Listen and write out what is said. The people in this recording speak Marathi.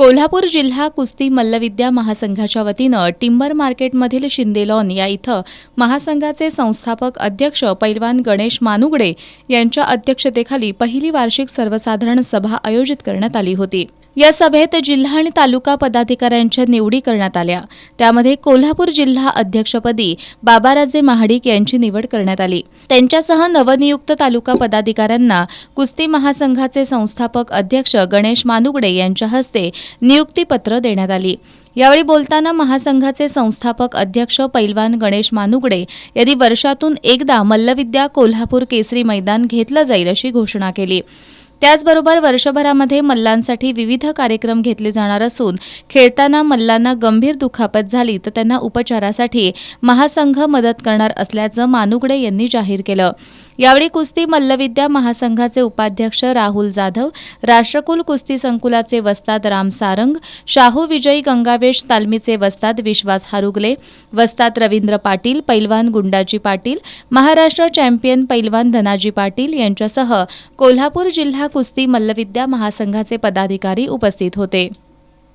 कोल्हापूर जिल्हा कुस्ती मल्लविद्या महासंघाच्या वतीनं टिंबर मार्केटमधील शिंदे लॉन या इथं महासंघाचे संस्थापक अध्यक्ष पैलवान गणेश मानुगडे यांच्या अध्यक्षतेखाली पहिली वार्षिक सर्वसाधारण सभा आयोजित करण्यात आली होती। या सभेत जिल्हा आणि तालुका पदाधिकाऱ्यांच्या निवडी करण्यात आल्या। त्यामध्ये कोल्हापूर जिल्हा अध्यक्षपदी बाबाराजे महाडिक यांची निवड करण्यात आली। त्यांच्यासह नवनियुक्त तालुका पदाधिकाऱ्यांना कुस्ती महासंघाचे संस्थापक अध्यक्ष गणेश मानुगडे यांच्या हस्ते नियुक्तीपत्र देण्यात आली। यावेळी बोलताना महासंघाचे संस्थापक अध्यक्ष पैलवान गणेश मानुगडे यांनी वर्षातून एकदा मल्लविद्या कोल्हापूर केसरी मैदान घेतलं जाईल अशी घोषणा केली। त्याचबरोबर वर्षभरामध्ये मल्लांसाठी विविध कार्यक्रम घेतले जाणार असून खेळताना मल्लांना गंभीर दुखापत झाली तर त्यांना उपचारासाठी महासंघ मदत करणार असल्याचं मानुगडे यांनी जाहीर केलं। यावेळी कुस्ती मल्लविद्या महासंघाचे उपाध्यक्ष राहुल जाधव, राष्ट्रकुल कुस्ती संकुलाचे वस्ताद राम सारंग, शाहू विजयी गंगावेश तालमीचे वस्ताद विश्वास हारुगले, वस्ताद रवींद्र पाटील, पैलवान गुंडाजी पाटील, महाराष्ट्र चॅम्पियन पैलवान धनाजी पाटील यांच्यासह कोल्हापूर जिल्हा कुस्ती मल्लविद्या महासंघाचे पदाधिकारी उपस्थित होते।